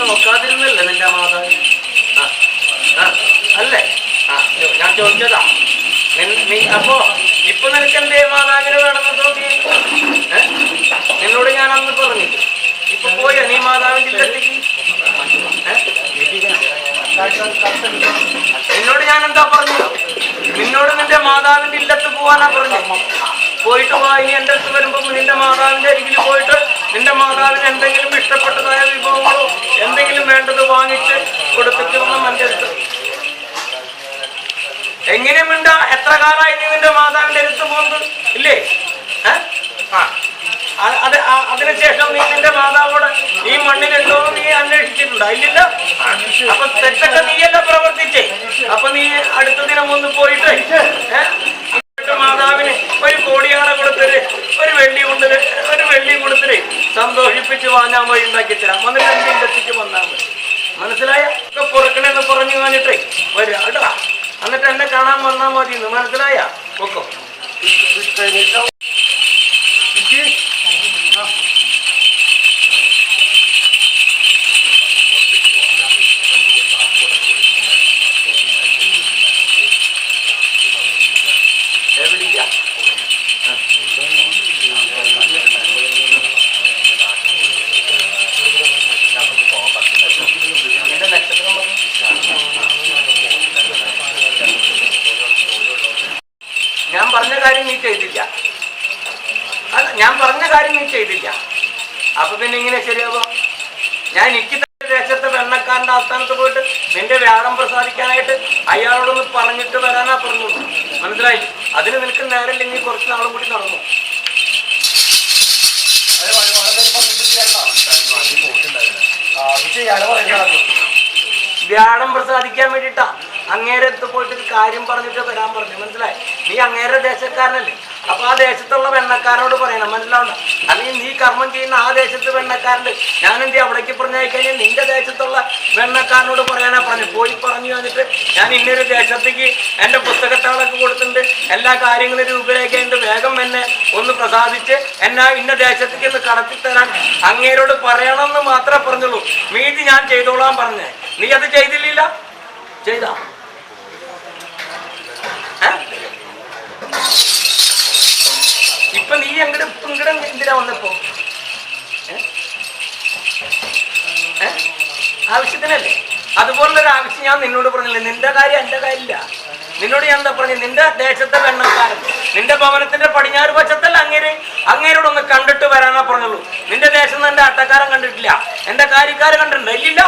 നോക്കാതിരുന്നല്ലേ നിന്റെ മാതാവ്? അല്ലേ? ഞാൻ ചോദിച്ചതാ. അപ്പോ ഇപ്പൊ നിനക്ക് എന്തേ മാതാവിനെ വേണമെന്ന് തോന്നി? നിന്നോട് ഞാൻ അന്ന് പറഞ്ഞു. ഇപ്പൊ പോയോ നീ മാതാവിന്റെ ഇല്ലത്തേക്ക്? നിന്നോട് ഞാൻ എന്താ പറഞ്ഞു? നിന്നോട് നിന്റെ മാതാവിന്റെ ഇല്ലത്ത് പോവാനാ പറഞ്ഞു. പോയിട്ട് വാ. ഇനി എന്റെ അടുത്ത് വരുമ്പോ നിന്റെ മാതാവിന്റെ അരികിൽ പോയിട്ട് നിന്റെ മാതാവിന് എന്തെങ്കിലും ഇഷ്ടപ്പെട്ടതായ വിഭവങ്ങളോ എന്തെങ്കിലും വേണ്ടത് വാങ്ങിച്ച് കൊടുത്തിട്ട് വന്ന എന്റെ അടുത്ത്. എങ്ങനെയുണ്ട്? എത്ര കാലമായി നീ നിന്റെ മാതാവിന്റെ അടുത്ത് പോകുന്നത് ഇല്ലേ? അതിനുശേഷം നീ നിന്റെ മാതാവോട് ഈ മണ്ണിലുണ്ടോ നീ അന്വേഷിച്ചിട്ടുണ്ടോ? ഇല്ലല്ലോ. അപ്പൊ തെറ്റൊക്കെ നീയല്ല പ്രവർത്തിച്ചേ. അപ്പൊ നീ അടുത്ത ദിനം ഒന്ന് പോയിട്ട് മാതാവിന് ഒരു കോടിയാണ കൊടുത്തിട്ട് ഒരു വെള്ളി കൊടുത്തിട്ട് സന്തോഷിപ്പിച്ച് വാങ്ങാൻ വഴി ഉണ്ടാക്കി തരാം. വന്നിട്ട് എന്റെ ഇല്ലത്തേക്ക് വന്നാൽ മതി. മനസ്സിലായ? ഒക്കെ പൊറുക്കണെന്ന് പറഞ്ഞു കാണിട്ടേ വരിക കേട്ടോ. എന്നിട്ട് എന്നെ കാണാൻ വന്നാൽ മതി. മനസ്സിലായ? ഒക്കെ ഞാൻ പറഞ്ഞ കാര്യം നീ ചെയ്തില്ല. അപ്പൊ പിന്നെ ഇങ്ങനെ ശരിയാവോ? ഞാൻ എനിക്ക് ദേശത്തെ വെണ്ണക്കാരന്റെ ആസ്ഥാനത്ത് പോയിട്ട് നിന്റെ വ്യാഴം പ്രസാദിക്കാനായിട്ട് അയാളോടൊന്ന് പറഞ്ഞിട്ട് വരാനാ പറഞ്ഞോളൂ. മനസ്സിലായി? അതിന് നിനക്ക് നേരമില്ലെങ്കിൽ കുറച്ച് നാളും കൂടി നടന്നു. വ്യാഴം പ്രസാദിക്കാൻ വേണ്ടിട്ടാ അങ്ങേരത്ത് പോയിട്ട് കാര്യം പറഞ്ഞിട്ട് വരാൻ പറഞ്ഞു. മനസ്സിലായി? നീ അങ്ങേരെ ദേശക്കാരനല്ലേ? അപ്പൊ ആ ദേശത്തുള്ള വെണ്ണക്കാരനോട് പറയണം. മനസ്സിലാവണ്ട? അല്ലെങ്കിൽ നീ കർമ്മം ചെയ്യുന്ന ആ ദേശത്ത് വെണ്ണക്കാരൻ്റെ ഞാൻ എന്ത് അവിടേക്ക് പറഞ്ഞയക്കഴിഞ്ഞാൽ നിന്റെ ദേശത്തുള്ള വെണ്ണക്കാരനോട് പറയാനാ പറഞ്ഞു. പോയി പറഞ്ഞു വന്നിട്ട് ഞാൻ ഇന്നൊരു ദേശത്തേക്ക് എന്റെ പുസ്തകത്താളൊക്കെ കൊടുത്തിട്ടുണ്ട്, എല്ലാ കാര്യങ്ങളും രൂപരേഖയുണ്ട്, വേഗം എന്നെ ഒന്ന് പ്രസാദിച്ച് എന്നെ ഇന്ന ദേശത്തേക്ക് ഒന്ന് കടത്തിത്തരാൻ അങ്ങേരോട് പറയണമെന്ന് മാത്രമേ പറഞ്ഞുള്ളൂ. മീതി ഞാൻ ചെയ്തോളാൻ പറഞ്ഞേ. നീ അത് ചെയ്തില്ല? ചെയ്താ? ഇപ്പൊ നീ ഇങ്ങടെ എന്തിനാ വന്നപ്പോ? ആവശ്യത്തിനല്ലേ? അതുപോലൊരു ആവശ്യം ഞാൻ നിന്നോട് പറഞ്ഞില്ലേ. നിന്റെ കാര്യം എന്റെ കാര്യമില്ല. നിന്നോട് ഞാൻ എന്താ പറഞ്ഞു? നിന്റെ ദേശത്തെ വെണ്ണക്കാരൻ നിന്റെ ഭവനത്തിന്റെ പടിഞ്ഞാറ് വശത്തല്ല അങ്ങേരോടൊന്ന് കണ്ടിട്ട് വരാനാ പറഞ്ഞുള്ളൂ. നിന്റെ ദേശത്ത് എന്റെ അട്ടക്കാരൻ കണ്ടിട്ടില്ല, എന്റെ കാര്യക്കാരൻ കണ്ടിട്ടുണ്ടോ? ഇല്ലില്ല.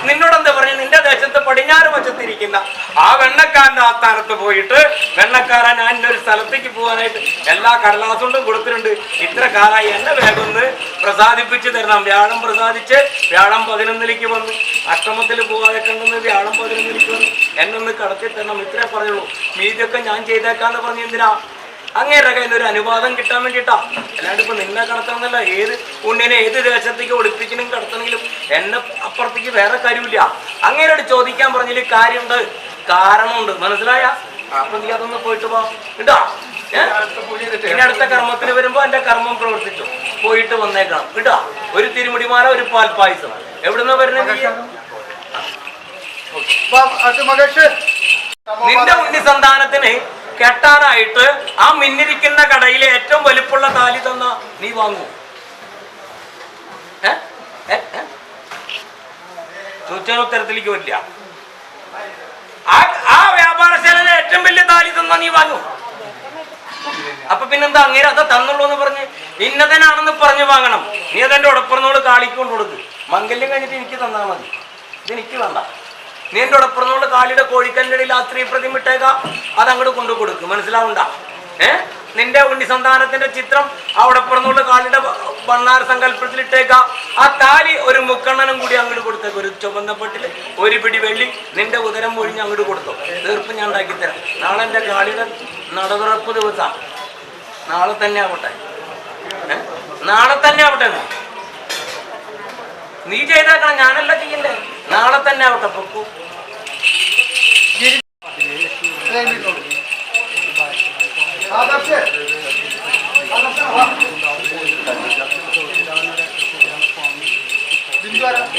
നിന്നോടെന്താ പറഞ്ഞു? നിന്റെ ദേശത്ത് പടിഞ്ഞാറ് വശത്തിരിക്കുന്ന ആ വെണ്ണക്കാരന്റെ ആസ്ഥാനത്ത് പോയിട്ട് വെണ്ണക്കാരൻ ഞാൻ ഇന്നൊരു സ്ഥലത്തേക്ക് പോകാനായിട്ട് എല്ലാ കടലാസുകൊണ്ടും കൊടുത്തിട്ടുണ്ട്, ഇത്ര കാലമായി എന്നെ വേഗം ഒന്ന് പ്രസാദിപ്പിച്ച് തരണം. വ്യാഴം പ്രസാദിച്ച് വ്യാഴം 11ലേക്ക് വന്നു. അഷ്ടമത്തിൽ പോകാതെ കണ്ടെന്ന് വ്യാഴം 11ലേക്ക് വന്നു. എന്നൊന്ന് കടത്തി തരണം. ഇത്രേ പറയുള്ളൂ. മീതിയൊക്കെ ഞാൻ ചെയ്തേക്കാന്ന് പറഞ്ഞു. എന്തിനാ? അങ്ങേരുടെ കയ്യിൽ നിന്ന് ഒരു അനുവാദം കിട്ടാൻ വേണ്ടിയിട്ടാ. അല്ലാണ്ട് ഇപ്പൊ നിന്നെ കടത്തണമെന്നല്ല. ഏത് ഉണ്ണിനെ ഏത് ദേശത്തേക്ക് ഒളിപ്പിക്കലും കടത്തണമെങ്കിലും എന്നെ അപ്പുറത്തേക്ക് വേറെ കാര്യമില്ല. അങ്ങേരോട് ചോദിക്കാൻ പറഞ്ഞതിൽ കാര്യമുണ്ട്, കാരണമുണ്ട്. മനസ്സിലായ? അപ്പൊ നീ അതൊന്ന് പോയിട്ട് പോ കേട്ടോ. ഇനി അടുത്ത കർമ്മത്തിന് വരുമ്പോ എന്റെ കർമ്മം പ്രവർത്തിച്ചു പോയിട്ട് വന്നേക്കണം കേട്ടോ. ഒരു തിരുമുടിമാല, ഒരു പാൽപ്പായസം. എവിടുന്ന വരുന്നത്? നിന്റെ ഉണ്ണി സന്താനത്തിന് കെട്ടാനായിട്ട് ആ മിന്നിരിക്കുന്ന കടയിലെ ഏറ്റവും വലിപ്പുള്ള താലി തന്ന നീ വാങ്ങൂ. ചോദിച്ചാൽ വരില്ല. ആ വ്യാപാരശാലയിലെ ഏറ്റവും വലിയ താലി തന്ന നീ വാങ്ങൂ. അപ്പൊ പിന്നെന്താ? അങ്ങേര് അതാ തന്നുള്ളൂ എന്ന് പറഞ്ഞ് ഇന്നതനാണെന്ന് പറഞ്ഞു വാങ്ങണം. നീ അതെന്റെ ഉടപ്പുറന്നോട് കാളിക്കൊണ്ട് കൊടുക്ക്. മംഗല്യം കഴിഞ്ഞിട്ട് എനിക്ക് തന്നാൽ മതി, ഇതെനിക്ക് വേണ്ട. നീ എൻ്റെ ഉടപ്പുറന്നോട് കാളിയുടെ കോഴിക്കല്ലിൻ്റെ ഇടയിൽ ആ സ്ത്രീ പ്രതിമ ഇട്ടേക്കാം, അതങ്ങോട്ട് കൊണ്ടു കൊടുക്കും. മനസ്സിലാവണ്ട? നിന്റെ ഉണ്ണി സന്താനത്തിന്റെ ചിത്രം അവിടെ പുറന്നുള്ള കാലിയുടെ ഭണ്ണാര സങ്കല്പത്തിലിട്ടേക്കാം. ആ താലി ഒരു മുക്കണ്ണനും കൂടി അങ്ങോട്ട് കൊടുത്തേക്ക്. ഒരു ചുവന്ന പട്ടില് ഒരു പിടി വെള്ളി നിന്റെ ഉദരം ഒഴിഞ്ഞ് അങ്ങോട്ട് കൊടുത്തു. തീർപ്പ് ഞാൻ ഉണ്ടാക്കി തരാം. നാളെ എൻ്റെ കാളിയുടെ നടതുറപ്പ് ദിവസം. നാളെ തന്നെ ആവട്ടെ, നാളെ തന്നെ ആവട്ടെ. നീ ചെയ്തേക്കണം, ഞാനല്ല ചെയ്യണ്ടേ. നാളെ തന്നെ ആവട്ടെ. പൊക്കൂ.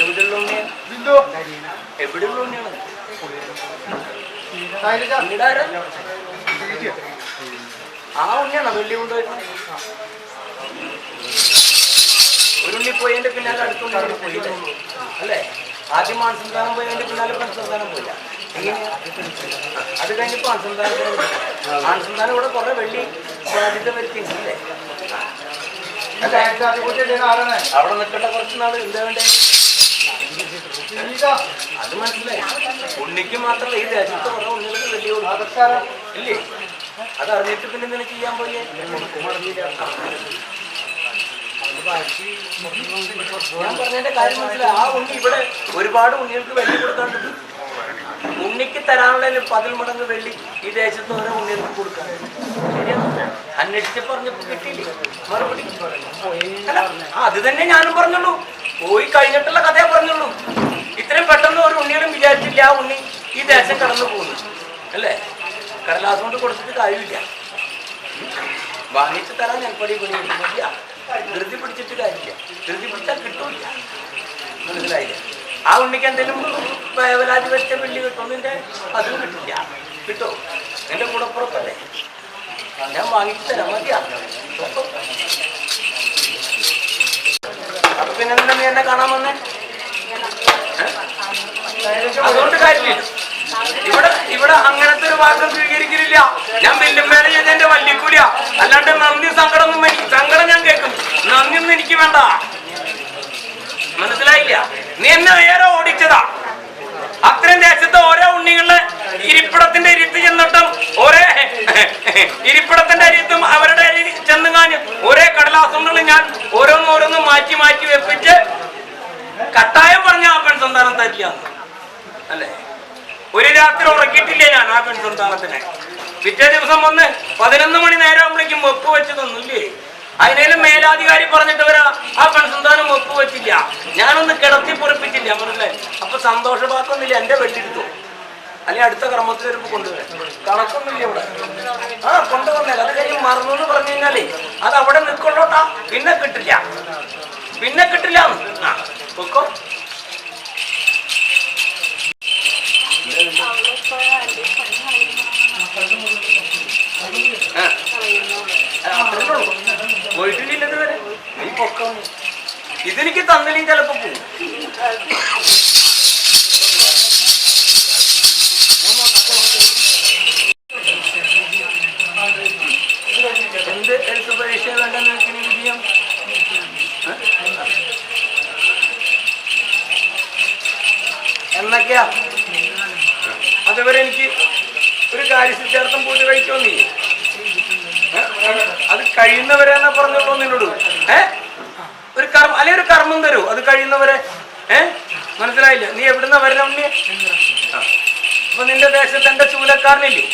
എവിടെയുള്ള ഉണ്ണിയാണ്? എവിടെയുള്ള ഉണ്ണിയാണ്? ആ ഉണ്ണിയാണോ വെള്ളി കൊണ്ടുപോയിരുന്നത്? ഒരു ഉണ്ണി പോയതിന്റെ പിന്നാലെ അടുത്തുള്ള പോയില്ലേ അല്ലേ? ആദ്യം മാനസന്താനം പോയതിന്റെ പിന്നാലെ പെൺസന്താനം പോയില്ല. അത് കഴിഞ്ഞപ്പോ ആൺസന്താനം ഇവിടെ കുറെ വെള്ളി ബാധ്യത വരുത്തിയില്ലേ? അവിടെ നിൽക്കേണ്ട കുറച്ച് നാള് എന്താ വേണ്ടേ? അത് മനസ്സിലായി. ഉണ്ണിക്ക് മാത്രമല്ല ഈ രാജ്യത്ത് കുറെ ഉണ്ണികൾക്ക് വലിയ ഇല്ലേ? അത് അറിഞ്ഞിട്ട് പിന്നെ നിനക്ക് ചെയ്യാൻ പോയേ? ഞാൻ പറഞ്ഞതിന്റെ കാര്യം മനസ്സിലായി. ആ ഉണ്ണി ഇവിടെ ഒരുപാട് ഉണ്ണികൾക്ക് വെള്ളി കൊടുക്കാണ്ട്. ഉണ്ണിക്ക് തരാനുള്ള 10 മടങ്ങ് വെള്ളി ഈ ദേശത്ത് ഓരോ ഉണ്ണികൾക്ക് കൊടുക്കാൻ. അന്വേഷിച്ച് പറഞ്ഞപ്പോ കിട്ടിയില്ലേ മറുപടി? അത് തന്നെ ഞാനും പറഞ്ഞുള്ളൂ. പോയി കഴിഞ്ഞിട്ടുള്ള കഥയെ പറഞ്ഞുള്ളൂ. ഇത്രയും പെട്ടെന്ന് ഒരു ഉണ്ണികളും വിചാരിച്ചില്ല ആ ഉണ്ണി ഈ ദേശം കടന്നു പോകുന്നു അല്ലേ? കടലാസ് കൊണ്ട് കൊടുത്തിട്ട് കാര്യമില്ല. വാങ്ങിച്ചു തരാൻ നെൽപ്പടി പണിയില്ല. ധൃതി പിടിച്ചിട്ട് കാര്യമില്ല. ധൃതി പിടിച്ചാൽ കിട്ടൂല. മനസ്സിലായില്ല? ആ ഉണ്ണിക്ക് എന്തെങ്കിലും വേവലാതി വെച്ച വെള്ളി കിട്ടുമെന്നിന്റെ അതും കിട്ടില്ല. കിട്ടോ? എന്റെ കൂടപ്പുറത്തല്ലേ? ഞാൻ വാങ്ങിച്ചു തരാം. മതിയാ? അപ്പൊ പിന്നെ നീ എന്നെ കാണാൻ വന്നേ? അതുകൊണ്ട് കാര്യമില്ല. ഇവിടെ അങ്ങനത്തെ ഒരു വാക്ക് സ്വീകരിക്കുന്നില്ല. ഞാൻ വെല്ലുമേല എന്റെ വല്ലിക്കൂല. അല്ലാണ്ട് നന്ദി സങ്കടം സങ്കടം ഞാൻ കേൾക്കും. നന്ദിയൊന്നും എനിക്ക് വേണ്ട. മനസ്സിലായില്ല? നീ എന്നെ നേരെ ഓടിച്ചതാ. അത്രയും ദേശത്തെ ഓരോ ഉണ്ണികളുടെ ഇരിപ്പിടത്തിന്റെ ഇരുത്ത് ചെന്നിട്ടും ഒരേ ഇരിപ്പിടത്തിന്റെ അരിയത്തും അവരുടെ ചെന്നുകാനും ഒരേ കടലാസങ്ങളും ഞാൻ ഓരോന്നോരോന്നും മാറ്റി മാറ്റി വെപ്പിച്ച് കട്ടായം പറഞ്ഞ ആ പെൺസന്താനം തരില്ല അല്ലേ? ഒരു രാത്രി ഉറക്കിയിട്ടില്ലേ ഞാൻ ആ പെൺസന്താനത്തിനെ? പിറ്റേ ദിവസം വന്ന് 11 മണി നേരമാകുമ്പോഴേക്കും വെപ്പ് വെച്ച് തന്നില്ലേ? അതിനേലും മേലാധികാരി പറഞ്ഞിട്ട് വരാ ആ പെൺസന്താനം വെപ്പ് വെച്ചില്ല. ഞാനൊന്ന് കിടത്തി പൊറിപ്പിച്ചില്ല. മനസ്സിലായി? അപ്പൊ സന്തോഷഭാക്കൊന്നുമില്ല. എന്റെ വെട്ടിയെടുത്തു. അല്ലെങ്കിൽ അടുത്ത കർമ്മത്തിൽ വരുമ്പോ കൊണ്ടുവരാം. കണക്കൊന്നുമില്ല ഇവിടെ. കൊണ്ടുവന്നേല. അത് കഴിഞ്ഞ് മറന്നു എന്ന് പറഞ്ഞു കഴിഞ്ഞാലേ അത് അവിടെ നിൽക്കൊള്ളോട്ടാ. പിന്നെ കിട്ടില്ല. പിന്നെ കിട്ടില്ല. പൊക്കോ. പോയിട്ടില്ല ഇതുവരെ. നീ പൊക്കോ. ഇതെനിക്ക് തന്നില്ലെങ്കിൽ ചിലപ്പോ പോകും. എന്ത് എഴുത്ത് പരീക്ഷ വേണ്ടെന്ന് വെച്ചാൽ വിജയം എന്നൊക്കെയാ. അതുവരെ എനിക്ക് ഒരു കാര്യസിദ്ധാർത്ഥം പൂജ കഴിച്ചോന്നില്ലേ? അത് കഴിയുന്നവരെന്നാ പറഞ്ഞോളൂ നിന്നോട്. ഒരു കർമ്മം അല്ലെ ഒരു കർമ്മം തരൂ. അത് കഴിയുന്നവരെ. മനസ്സിലായില്ല? നീ എവിടുന്ന വരണ ഉണ്ണി? അപ്പൊ നിന്റെ ദേശത്ത് എന്റെ ശൂലക്കാരനില്ലേ?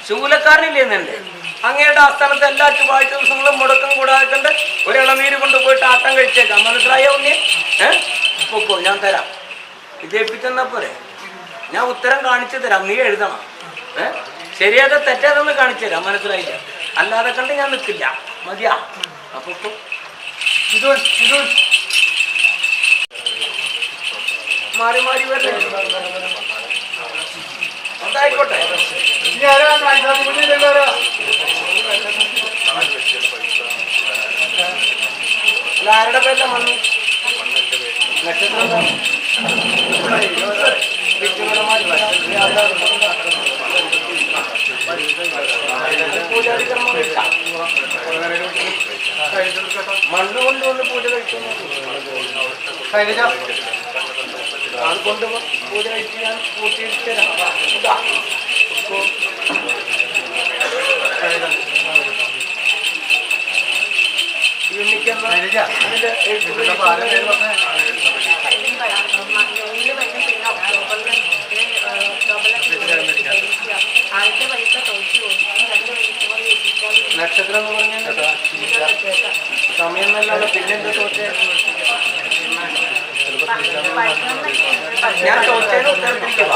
ശൂലക്കാരനില്ലേ എന്നെ? അങ്ങയുടെ ആസ്ഥാനത്ത് എല്ലാ ചൊവ്വാഴ്ച ദിവസങ്ങളും മുടക്കം കൂടാതെ ഒരു ഇളനീര് കൊണ്ടുപോയിട്ട് ആട്ടം കഴിച്ചേക്കാം. മനസ്സിലായോ ഉണ്ണി? പൊക്കോ, ഞാൻ തരാം. വിജയിപ്പിച്ചെന്നാ പോരെ? ഞാൻ ഉത്തരം കാണിച്ചു തരാം. നീ എഴുതണം. ശരിയാതെ തെറ്റാതെന്ന് കാണിച്ചു തരാം. മനസ്സിലായില്ല? അല്ലാതെ കണ്ട് ഞാൻ നിൽക്കില്ല. മതിയാ? അപ്പൊ മാറി മാറി വരട്ടെ. അതായിക്കോട്ടെ. അല്ല, ആരുടെ പേരില മണ്ണ്? നക്ഷത്രം മണ്ണ് കൊണ്ടുവന്ന് പൂജ കഴിക്കുന്നു. അത് കൊണ്ട് പൂജ കഴിച്ച് ഞാൻ പൂർത്തീകരിച്ചു തരാം. നക്ഷത്രം എന്ന് പറഞ്ഞാൽ സമയം നല്ലതാണ്. പിന്നെന്താ തോറ്റേ? ഞാൻ തോറ്റേന്ന് ഉത്തരത്തിരിക്കുക.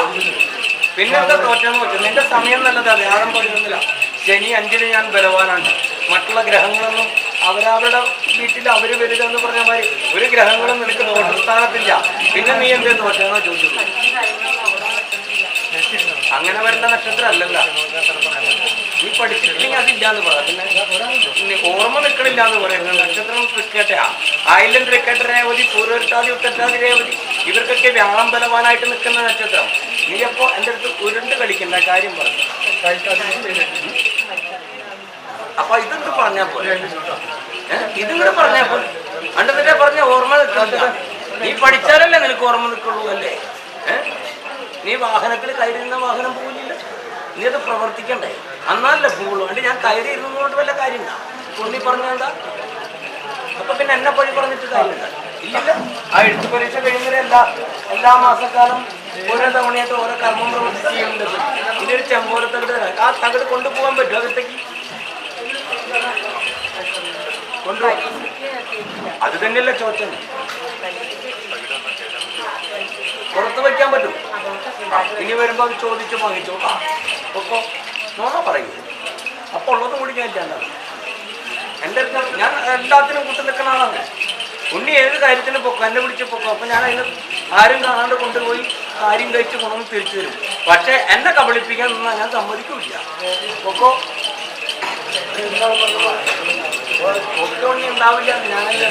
പിന്നെന്താ തോറ്റെന്ന് വെച്ചു? നിന്റെ സമയം നല്ലതാ. വ്യാഴം 11 ശനി 5 ഞാൻ ബലവാനാണ്. മറ്റുള്ള ഗ്രഹങ്ങളൊന്നും അവരവരുടെ വീട്ടിൽ അവര് വരിക എന്ന് പറഞ്ഞ മാതിരി ഒരു ഗ്രഹങ്ങളും നിനക്ക് ദോഷസ്ഥാനത്തില്ല. പിന്നെ നീ എന്തേ ദോഷമെന്നോ ചോദിച്ചു. അങ്ങനെ വരേണ്ട നക്ഷത്രം അല്ലല്ല. നീ പഠിച്ചിട്ടില്ലെങ്കിൽ അതില്ലാന്ന് പറയാം. പിന്നെ ഓർമ്മ നിൽക്കണില്ല എന്ന് പറയുന്നത് നക്ഷത്രം ക്രിക്കറ്റാ. ഐലൻഡ് ക്രിക്കറ്റ് രേവതി, പൂർവ്വത്താതി, ഉത്തരത്താതി രേവതി, ഇവർക്കൊക്കെ വ്യാഴം ബലവാനായിട്ട് നിൽക്കുന്ന നക്ഷത്രം. നീ അപ്പോ എൻ്റെ അടുത്ത് ഉരുണ്ട് കളിക്കുന്ന കാര്യം പറഞ്ഞു. അപ്പൊ ഇതെന്ത് പറഞ്ഞാ പോലെ, ഇതിങ്ങനെ പറഞ്ഞാ പോലെ അണ്ടതിന്റെ പറഞ്ഞ ഓർമ്മ നിൽക്കില്ല. നീ പഠിച്ചാലല്ലേ നിനക്ക് ഓർമ്മ നിൽക്കുള്ളൂ അല്ലേ? നീ വാഹനത്തിൽ കയറിയിരുന്ന വാഹനം പോകില്ല. നീ അത് പ്രവർത്തിക്കണ്ടേ, അന്നാലല്ലേ പോകുള്ളൂ. അണ്ട് ഞാൻ കയറി ഇരുന്നതുകൊണ്ട് വല്ല കാര്യമില്ല. പുള്ളി പറഞ്ഞെന്താ? അപ്പൊ പിന്നെ എന്നെ പഴി പറഞ്ഞിട്ട് കാര്യമില്ല. ഇല്ലല്ല, ആ എഴുത്ത് പരീക്ഷ കഴിയുന്നവരെ എല്ലാ മാസക്കാലം ഓരോ തവണയായിട്ട് ഓരോ കർമ്മം പ്രവർത്തി ചെയ്യുന്നുണ്ട്. ഇതൊരു ചെമ്പോല തകട് തരാം. ആ തകട് കൊണ്ടുപോകാൻ പറ്റും അകത്തേക്ക്? കൊണ്ടുപോകും. അത് തന്നെയല്ല ചോദിച്ചത്. പുറത്ത് വയ്ക്കാൻ പറ്റും. ഇനി വരുമ്പോ അത് ചോദിച്ചു വാങ്ങിച്ചോ. അപ്പൊ നോണ പറയൂ. അപ്പൊ ഉള്ളതും കൂടി ഞാൻ ഇല്ലാണ്ടാണ്. എൻ്റെ അടുത്ത് ഞാൻ എല്ലാത്തിനും കൂട്ടി നിൽക്കുന്ന ആളാണ്. ഉണ്ണി ഏത് കാര്യത്തിനും പൊക്കും, എന്നെ പിടിച്ച് പൊക്കും. അപ്പൊ ഞാൻ അതിന് ആരും കാണാണ്ട് കൊണ്ടുപോയി കാര്യം കഴിച്ച് കൊണ്ടുവന്ന് തിരിച്ചു തരും. പക്ഷെ എന്നെ കബളിപ്പിക്കാൻ നിന്നാൽ ഞാൻ സമ്മതിക്കില്ല. പൊക്കോ ഒക്കെ ഉണ്ണി ഉണ്ടാവില്ല. ഞാനല്ലേ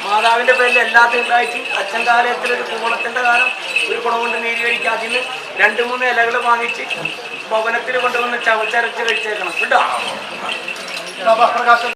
മാതാവിന്റെ പേരിൽ എല്ലാത്തിനും ഉണ്ടായിട്ട് അച്ഛൻ കാലത്തിലൊരു കൂണത്തിന്റെ കാലം ഒരു കുടം കൊണ്ട് നീര് കഴിക്കുക. അതിന് 2-3 ഇലകൾ വാങ്ങിച്ച് ഭവനത്തിൽ കൊണ്ടുവന്ന് ചവച്ചരച്ച് കഴിച്ചേക്കണം കേട്ടോ.